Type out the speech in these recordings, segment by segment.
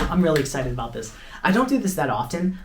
I'm really excited about this. I don't do this that often.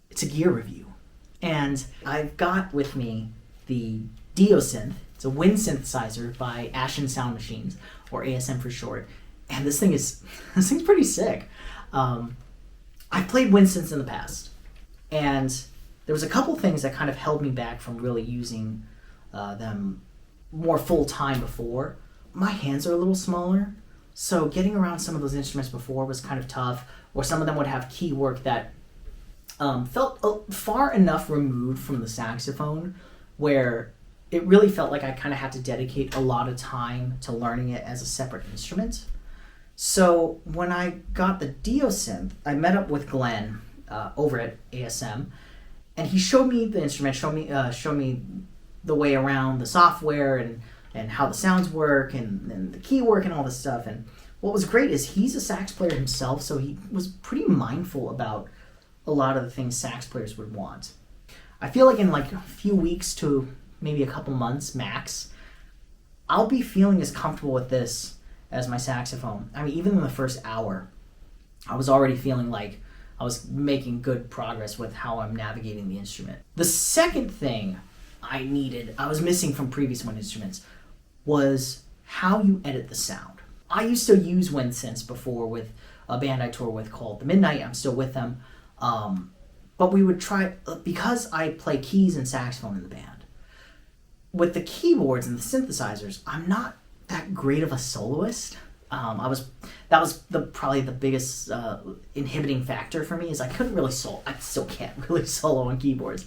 It's a gear review. And I've got with me the Diosynth. It's a wind synthesizer by Ashun Sound Machines, or ASM for short. And this thing's pretty sick. I've played wind synths in the past, and there was a couple things that kind of held me back from really using them more full time before. My hands are a little smaller, so getting around some of those instruments before was kind of tough, or some of them would have key work that felt far enough removed from the saxophone where it really felt like I kind of had to dedicate a lot of time to learning it as a separate instrument. So when I got the Diosynth, I met up with Glenn over at ASM, and he showed me the instrument, showed me the way around the software and how the sounds work and the key work and all this stuff. And what was great is he's a sax player himself, so he was pretty mindful about a lot of the things sax players would want. I feel like in like a few weeks to maybe a couple months max, I'll be feeling as comfortable with this as my saxophone. I mean, even in the first hour, I was already feeling like I was making good progress with how I'm navigating the instrument. The second thing I was missing from previous wind instruments, was how you edit the sound. I used to use wind synths before with a band I tour with called The Midnight. I'm still with them. But we would try, because I play keys and saxophone in the band, with the keyboards and the synthesizers, I'm not that great of a soloist. That was probably the biggest inhibiting factor for me, is I couldn't really solo. I still can't really solo on keyboards.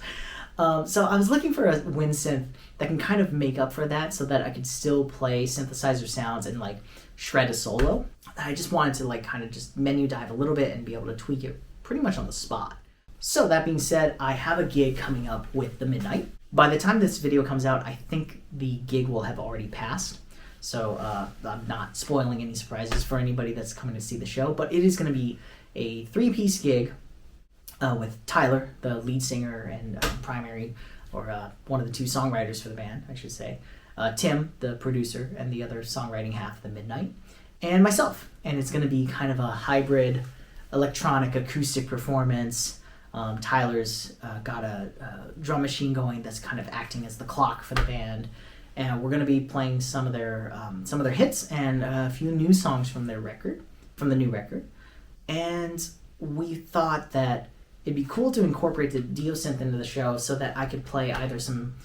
So I was looking for a wind synth that can kind of make up for that, so that I could still play synthesizer sounds and like shred a solo. I just wanted to like kind of just menu dive a little bit and be able to tweak it pretty much on the spot. So that being said, I have a gig coming up with The Midnight. By the time this video comes out, I think the gig will have already passed. So I'm not spoiling any surprises for anybody that's coming to see the show, but it is going to be a 3-piece gig with Tyler, the lead singer and primary, or one of the 2 songwriters for the band, I should say, Tim, the producer, and the other songwriting half of The Midnight, and myself. And it's going to be kind of a hybrid electronic acoustic performance. Tyler's got a drum machine going that's kind of acting as the clock for the band, and we're going to be playing some of their hits and a few new songs from the new record. And we thought that it'd be cool to incorporate the Diosynth into the show so that I could play either some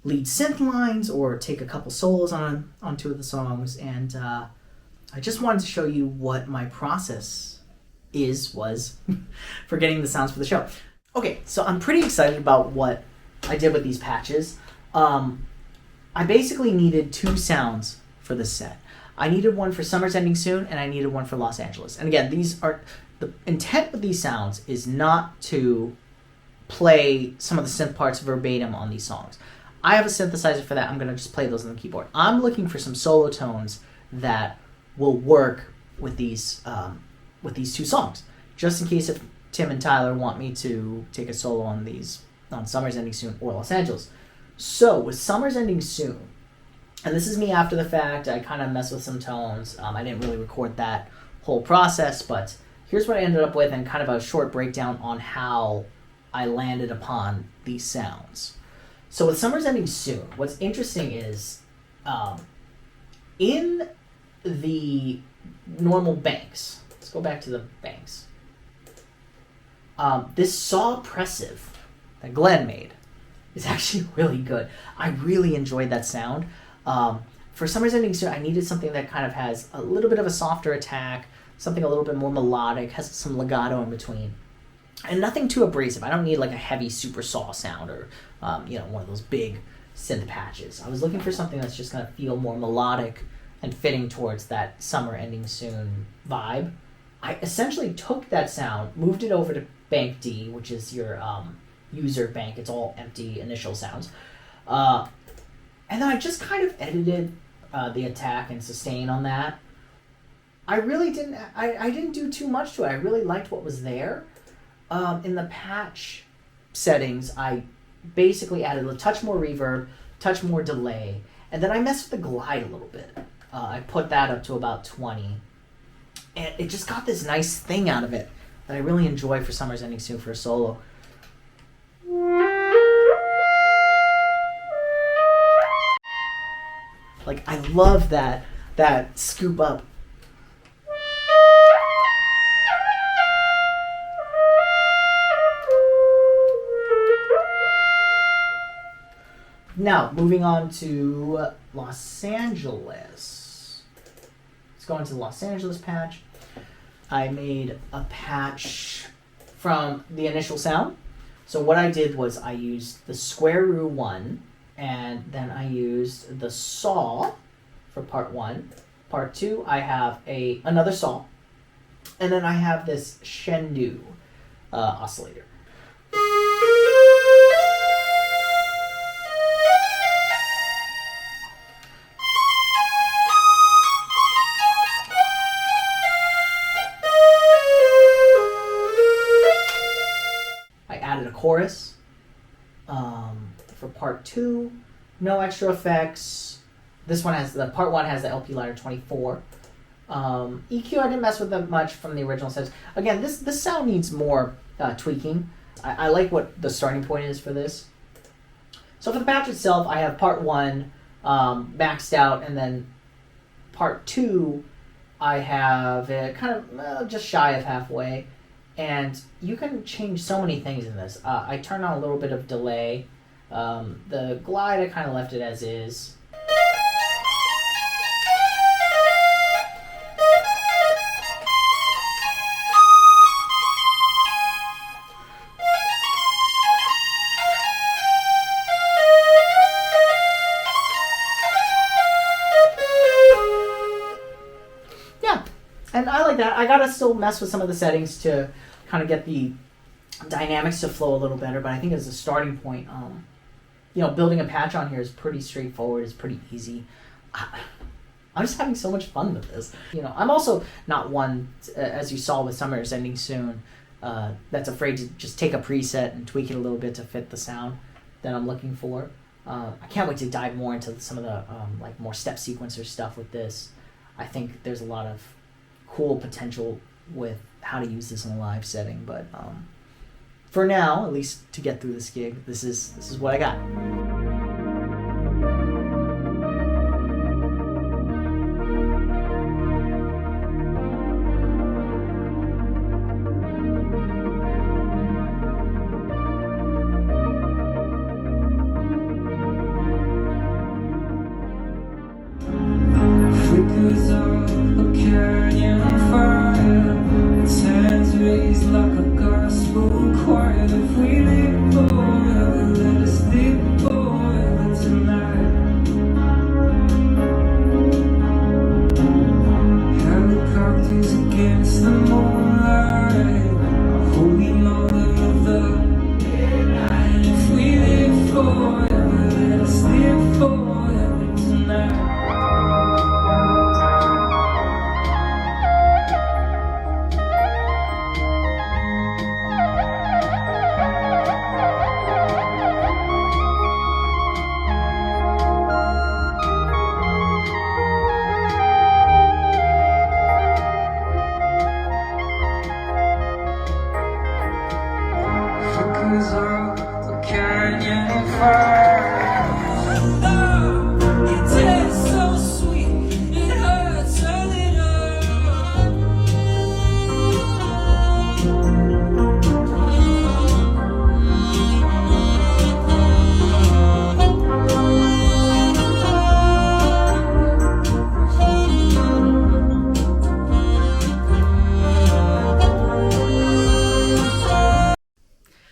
lead synth lines or take a couple solos on 2 of the songs. And I just wanted to show you what my process was for getting the sounds for the show. Okay, so I'm pretty excited about what I did with these patches. I basically needed 2 sounds for this set. I needed one for Summer's Ending Soon, and I needed one for Los Angeles. And again, the intent with these sounds is not to play some of the synth parts verbatim on these songs. I have a synthesizer for that. I'm going to just play those on the keyboard. I'm looking for some solo tones that will work with these 2 songs, just in case if Tim and Tyler want me to take a solo on Summer's Ending Soon or Los Angeles. So with Summer's Ending Soon, and this is me after the fact, I kind of messed with some tones. I didn't really record that whole process, but here's what I ended up with, and kind of a short breakdown on how I landed upon these sounds. So with Summer's Ending Soon, what's interesting is in the normal banks, let's go back to the banks, this saw oppressive that Glenn made is actually really good. I really enjoyed that sound. For Summer's Ending Soon, I needed something that kind of has a little bit of a softer attack, something a little bit more melodic, has some legato in between, and nothing too abrasive. I don't need like a heavy super saw sound or one of those big synth patches. I was looking for something that's just going to feel more melodic and fitting towards that Summer Ending Soon vibe. I essentially took that sound, moved it over to Bank D, which is your user bank. It's all empty initial sounds. And then I just kind of edited the attack and sustain on that. I didn't do too much to it. I really liked what was there. In the patch settings, I basically added a touch more reverb, touch more delay, and then I messed with the glide a little bit. I put that up to about 20. And it just got this nice thing out of it that I really enjoy for Summer's Ending Soon for a solo. Like, I love that scoop up. Now, moving on to Los Angeles. Let's go into the Los Angeles patch. I made a patch from the initial sound. So what I did was I used the square root 1, and then I used the saw for part 1. Part 2, I have another saw, and then I have this Shendu oscillator. Chorus for part 2, no extra effects. This one has part 1 has the LP ladder 24. EQ I didn't mess with that much from the original sets. Again, this sound needs more tweaking. I like what the starting point is for this. So for the patch itself, I have part 1 maxed out, and then part 2 I have it kind of just shy of halfway. And you can change so many things in this. I turned on a little bit of delay. The glide, I kind of left it as is. Yeah, and I like that. I gotta still mess with some of the settings to kind of get the dynamics to flow a little better, but I think as a starting point, building a patch on here is pretty straightforward. It's pretty easy. I'm just having so much fun with this. I'm also not one, as you saw with Summer's Ending Soon, that's afraid to just take a preset and tweak it a little bit to fit the sound that I'm looking for. I can't wait to dive more into some of the more step sequencer stuff with this. I think there's a lot of cool potential with how to use this in a live setting, but for now, at least to get through this gig, this is what I got.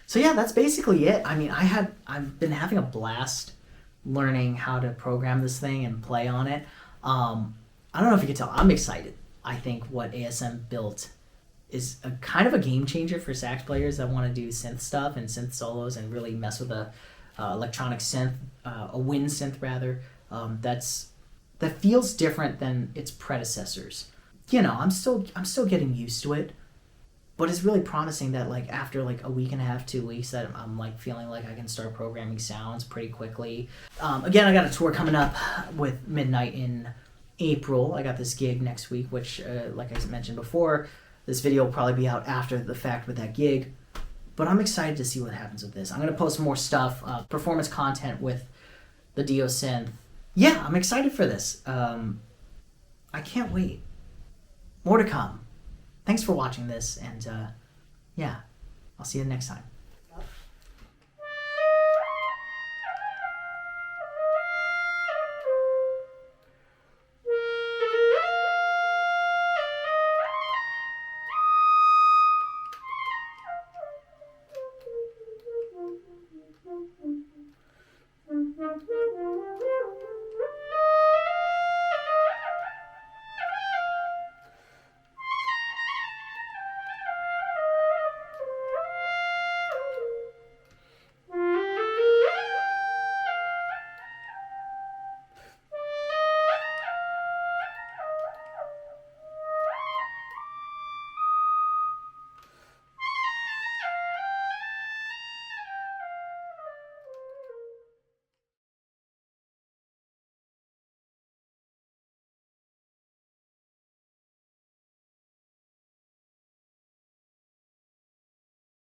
So yeah, that's basically it. I mean, I've been having a blast learning how to program this thing and play on it. I don't know if you can tell, I'm excited. I think what ASM built is a kind of a game changer for sax players that want to do synth stuff and synth solos and really mess with a electronic synth, a wind synth rather. That feels different than its predecessors. I'm still getting used to it. But it's really promising that after a week and a half, 2 weeks, that I'm feeling like I can start programming sounds pretty quickly. Again, I got a tour coming up with Midnight in April, I got this gig next week, which, like I mentioned before, this video will probably be out after the fact with that gig. But I'm excited to see what happens with this. I'm going to post more stuff, performance content with the Diosynth. Yeah, I'm excited for this. I can't wait. More to come. Thanks for watching this, and yeah, I'll see you next time.